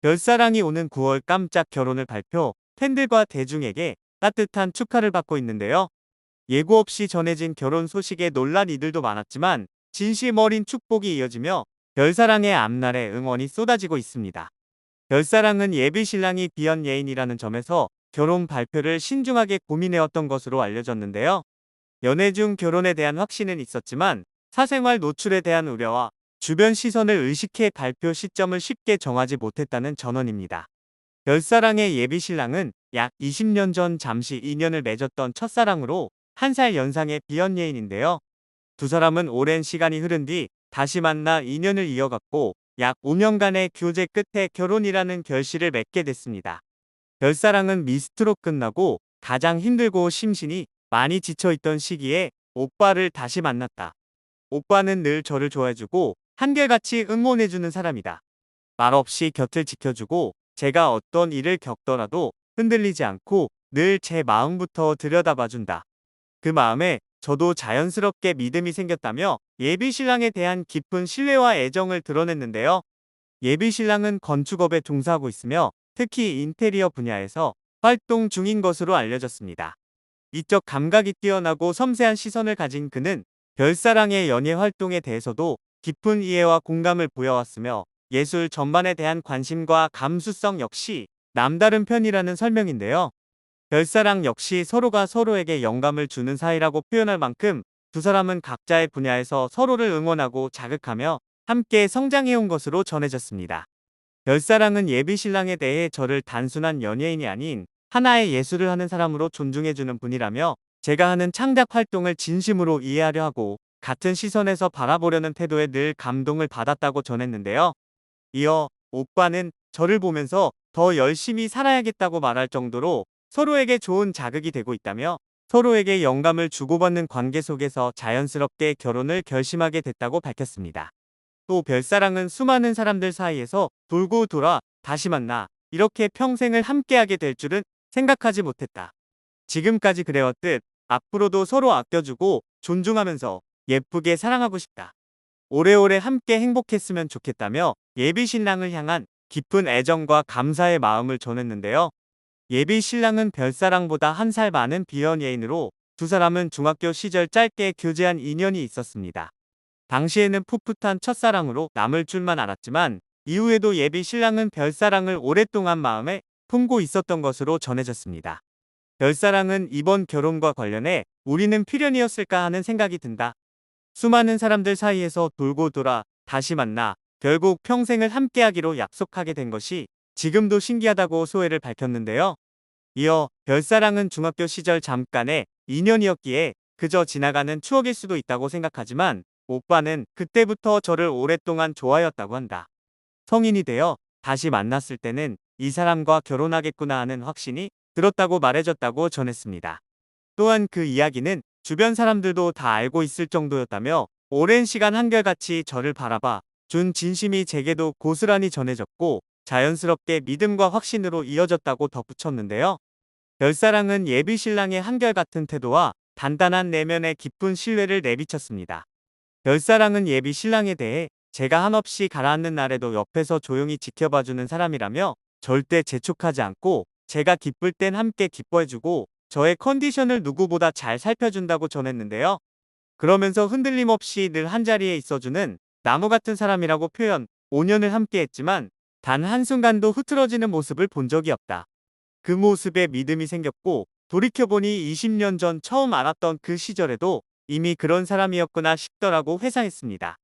별사랑이 오는 9월 깜짝 결혼을 발표, 팬들과 대중에게 따뜻한 축하를 받고 있는데요. 예고 없이 전해진 결혼 소식에 놀란 이들도 많았지만 진심 어린 축복이 이어지며 별사랑의 앞날에 응원이 쏟아지고 있습니다. 별사랑은 예비 신랑이 비연 예인이라는 점에서 결혼 발표를 신중하게 고민해왔던 것으로 알려졌는데요. 연애 중 결혼에 대한 확신은 있었지만 사생활 노출에 대한 우려와 주변 시선을 의식해 발표 시점을 쉽게 정하지 못했다는 전언입니다. 별사랑의 예비 신랑은 약 20년 전 잠시 인연을 맺었던 첫사랑으로 1살 연상의 비연 예인인데요. 두 사람은 오랜 시간이 흐른 뒤 다시 만나 인연을 이어갔고 약 5년간의 교제 끝에 결혼이라는 결실을 맺게 됐습니다. 별사랑은 미스트로 끝나고 가장 힘들고 심신이 많이 지쳐있던 시기에 오빠를 다시 만났다. 오빠는 늘 저를 좋아해주고 한결같이 응원해주는 사람이다. 말없이 곁을 지켜주고 제가 어떤 일을 겪더라도 흔들리지 않고 늘 제 마음부터 들여다봐준다. 그 마음에 저도 자연스럽게 믿음이 생겼다며 예비 신랑에 대한 깊은 신뢰와 애정을 드러냈는데요. 예비 신랑은 건축업에 종사하고 있으며 특히 인테리어 분야에서 활동 중인 것으로 알려졌습니다. 이적 감각이 뛰어나고 섬세한 시선을 가진 그는 별사랑의 연예 활동에 대해서도 깊은 이해와 공감을 보여왔으며 예술 전반에 대한 관심과 감수성 역시 남다른 편이라는 설명인데요. 별사랑 역시 서로가 서로에게 영감을 주는 사이라고 표현할 만큼 두 사람은 각자의 분야에서 서로를 응원하고 자극하며 함께 성장해온 것으로 전해졌습니다. 별사랑은 예비 신랑에 대해 저를 단순한 연예인이 아닌 하나의 예술을 하는 사람으로 존중해주는 분이라며 제가 하는 창작 활동을 진심으로 이해하려 하고 같은 시선에서 바라보려는 태도에 늘 감동을 받았다고 전했는데요. 이어 오빠는 저를 보면서 더 열심히 살아야겠다고 말할 정도로 서로에게 좋은 자극이 되고 있다며 서로에게 영감을 주고받는 관계 속에서 자연스럽게 결혼을 결심하게 됐다고 밝혔습니다. 또 별사랑은 수많은 사람들 사이에서 돌고 돌아 다시 만나 이렇게 평생을 함께하게 될 줄은 생각하지 못했다. 지금까지 그래왔듯 앞으로도 서로 아껴주고 존중하면서 예쁘게 사랑하고 싶다. 오래오래 함께 행복했으면 좋겠다며 예비 신랑을 향한 깊은 애정과 감사의 마음을 전했는데요. 예비 신랑은 별사랑보다 1살 많은 비연 예인으로 두 사람은 중학교 시절 짧게 교제한 인연이 있었습니다. 당시에는 풋풋한 첫사랑으로 남을 줄만 알았지만 이후에도 예비 신랑은 별사랑을 오랫동안 마음에 품고 있었던 것으로 전해졌습니다. 별사랑은 이번 결혼과 관련해 우리는 필연이었을까 하는 생각이 든다. 수많은 사람들 사이에서 돌고 돌아 다시 만나 결국 평생을 함께하기로 약속하게 된 것이 지금도 신기하다고 소회를 밝혔는데요. 이어 별사랑은 중학교 시절 잠깐의 인연이었기에 그저 지나가는 추억일 수도 있다고 생각하지만 오빠는 그때부터 저를 오랫동안 좋아했다고 한다. 성인이 되어 다시 만났을 때는 이 사람과 결혼하겠구나 하는 확신이 들었다고 말해줬다고 전했습니다. 또한 그 이야기는 주변 사람들도 다 알고 있을 정도였다며 오랜 시간 한결같이 저를 바라봐 준 진심이 제게도 고스란히 전해졌고 자연스럽게 믿음과 확신으로 이어졌다고 덧붙였는데요. 별사랑은 예비 신랑의 한결같은 태도와 단단한 내면에 깊은 신뢰를 내비쳤습니다. 별사랑은 예비 신랑에 대해 제가 한없이 가라앉는 날에도 옆에서 조용히 지켜봐주는 사람이라며 절대 재촉하지 않고 제가 기쁠 땐 함께 기뻐해주고 저의 컨디션을 누구보다 잘 살펴준다고 전했는데요. 그러면서 흔들림 없이 늘 한자리에 있어주는 나무 같은 사람이라고 표현, 5년을 함께했지만 단 한순간도 흐트러지는 모습을 본 적이 없다. 그 모습에 믿음이 생겼고 돌이켜보니 20년 전 처음 알았던 그 시절에도 이미 그런 사람이었구나 싶더라고 회상했습니다.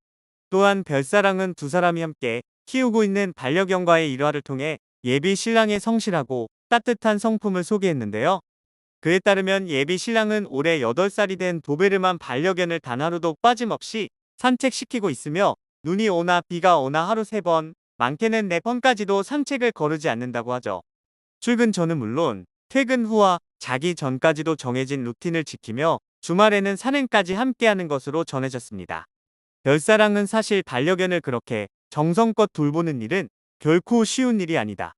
또한 별사랑은 두 사람이 함께 키우고 있는 반려견과의 일화를 통해 예비 신랑의 성실하고 따뜻한 성품을 소개했는데요. 그에 따르면 예비 신랑은 올해 8살이 된 도베르만 반려견을 단 하루도 빠짐없이 산책시키고 있으며 눈이 오나 비가 오나 하루 3번, 많게는 4번까지도 산책을 거르지 않는다고 하죠. 출근 전은 물론 퇴근 후와 자기 전까지도 정해진 루틴을 지키며 주말에는 산행까지 함께하는 것으로 전해졌습니다. 별사랑은 사실 반려견을 그렇게 정성껏 돌보는 일은 결코 쉬운 일이 아니다.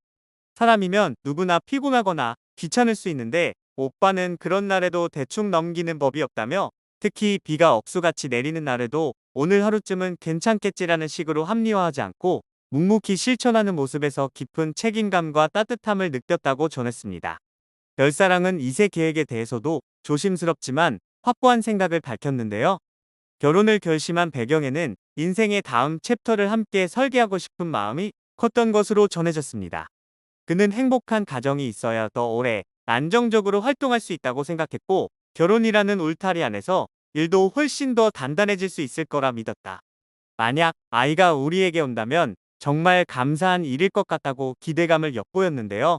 사람이면 누구나 피곤하거나 귀찮을 수 있는데 오빠는 그런 날에도 대충 넘기는 법이 없다며 특히 비가 억수같이 내리는 날에도 오늘 하루쯤은 괜찮겠지라는 식으로 합리화하지 않고 묵묵히 실천하는 모습에서 깊은 책임감과 따뜻함을 느꼈다고 전했습니다. 별사랑은 2세 계획에 대해서도 조심스럽지만 확고한 생각을 밝혔는데요. 결혼을 결심한 배경에는 인생의 다음 챕터를 함께 설계하고 싶은 마음이 컸던 것으로 전해졌습니다. 그는 행복한 가정이 있어야 더 오래 안정적으로 활동할 수 있다고 생각했고, 결혼이라는 울타리 안에서 일도 훨씬 더 단단해질 수 있을 거라 믿었다. 만약 아이가 우리에게 온다면 정말 감사한 일일 것 같다고 기대감을 엿보였는데요.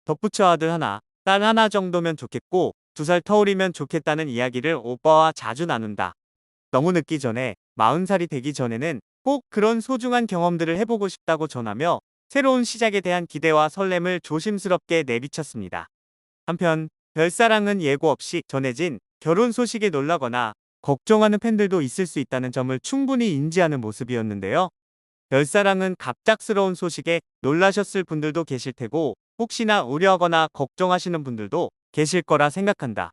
덧붙여 아들 하나, 딸 하나 정도면 좋겠고 2살 터울이면 좋겠다는 이야기를 오빠와 자주 나눈다. 너무 늦기 전에 40살이 되기 전에는 꼭 그런 소중한 경험들을 해보고 싶다고 전하며 새로운 시작에 대한 기대와 설렘을 조심스럽게 내비쳤습니다. 한편 별사랑은 예고 없이 전해진 결혼 소식에 놀라거나 걱정하는 팬들도 있을 수 있다는 점을 충분히 인지하는 모습이었는데요. 별사랑은 갑작스러운 소식에 놀라셨을 분들도 계실 테고 혹시나 우려하거나 걱정하시는 분들도 계실 거라 생각한다.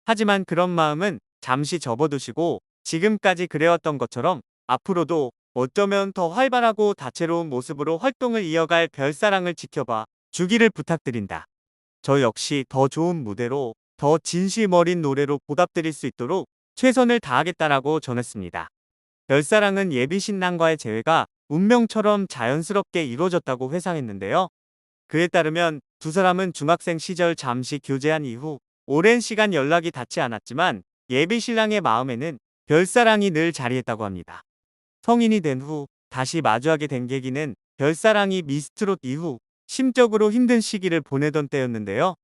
하지만 그런 마음은 잠시 접어두시고 지금까지 그래왔던 것처럼 앞으로도 어쩌면 더 활발하고 다채로운 모습으로 활동을 이어갈 별사랑을 지켜봐 주기를 부탁드린다. 저 역시 더 좋은 무대로 더 진심 어린 노래로 보답드릴 수 있도록 최선을 다하겠다라고 전했습니다. 별사랑은 예비 신랑과의 재회가 운명처럼 자연스럽게 이루어졌다고 회상했는데요. 그에 따르면 2사람은 중학생 시절 잠시 교제한 이후 오랜 시간 연락이 닿지 않았지만 예비 신랑의 마음에는 별사랑이 늘 자리했다고 합니다. 성인이 된 후 다시 마주하게 된 계기는 별사랑이 미스트롯 이후 심적으로 힘든 시기를 보내던 때였는데요.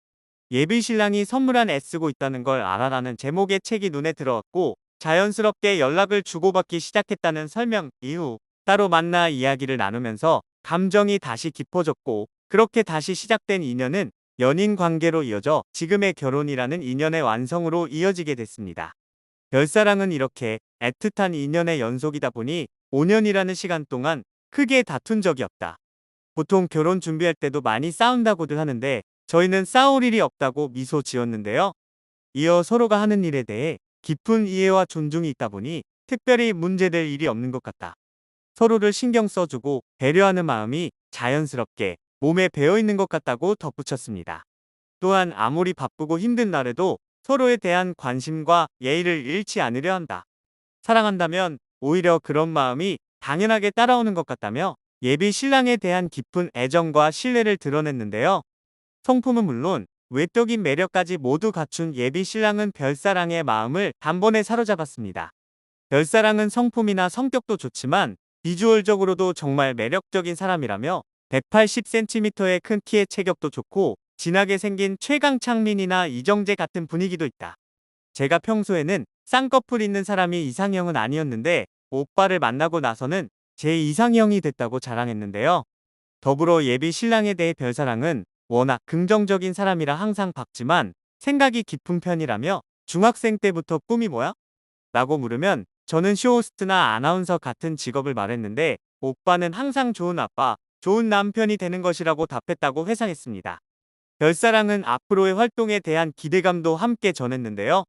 예비 신랑이 선물 안 애쓰고 있다는 걸 알아라는 제목의 책이 눈에 들어왔고 자연스럽게 연락을 주고받기 시작했다는 설명 이후 따로 만나 이야기를 나누면서 감정이 다시 깊어졌고 그렇게 다시 시작된 인연은 연인 관계로 이어져 지금의 결혼이라는 인연의 완성으로 이어지게 됐습니다. 별사랑은 이렇게 애틋한 인연의 연속이다 보니 5년이라는 시간 동안 크게 다툰 적이 없다. 보통 결혼 준비할 때도 많이 싸운다고들 하는데 저희는 싸울 일이 없다고 미소 지었는데요. 이어 서로가 하는 일에 대해 깊은 이해와 존중이 있다 보니 특별히 문제될 일이 없는 것 같다. 서로를 신경 써주고 배려하는 마음이 자연스럽게 몸에 배어있는 것 같다고 덧붙였습니다. 또한 아무리 바쁘고 힘든 날에도 서로에 대한 관심과 예의를 잃지 않으려 한다. 사랑한다면 오히려 그런 마음이 당연하게 따라오는 것 같다며 예비 신랑에 대한 깊은 애정과 신뢰를 드러냈는데요. 성품은 물론 외적인 매력까지 모두 갖춘 예비 신랑은 별사랑의 마음을 단번에 사로잡았습니다. 별사랑은 성품이나 성격도 좋지만 비주얼적으로도 정말 매력적인 사람이라며 180cm의 큰 키에 체격도 좋고 진하게 생긴 최강창민이나 이정재 같은 분위기도 있다. 제가 평소에는 쌍꺼풀 있는 사람이 이상형은 아니었는데 오빠를 만나고 나서는 제 이상형이 됐다고 자랑했는데요. 더불어 예비 신랑에 대해 별사랑은 워낙 긍정적인 사람이라 항상 밝지만 생각이 깊은 편이라며 중학생 때부터 꿈이 뭐야? 라고 물으면 저는 쇼호스트나 아나운서 같은 직업을 말했는데 오빠는 항상 좋은 아빠, 좋은 남편이 되는 것이라고 답했다고 회상했습니다. 별사랑은 앞으로의 활동에 대한 기대감도 함께 전했는데요.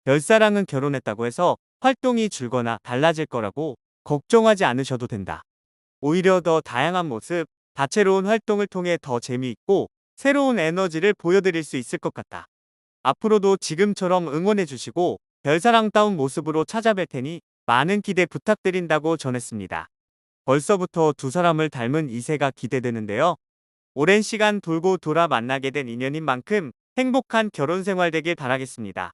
별사랑은 결혼했다고 해서 활동이 줄거나 달라질 거라고 걱정하지 않으셔도 된다. 오히려 더 다양한 모습, 다채로운 활동을 통해 더 재미있고 새로운 에너지를 보여드릴 수 있을 것 같다. 앞으로도 지금처럼 응원해주시고 별사랑다운 모습으로 찾아뵐 테니 많은 기대 부탁드린다고 전했습니다. 벌써부터 2사람을 닮은 이세가 기대되는데요. 오랜 시간 돌고 돌아 만나게 된 인연인 만큼 행복한 결혼 생활 되길 바라겠습니다.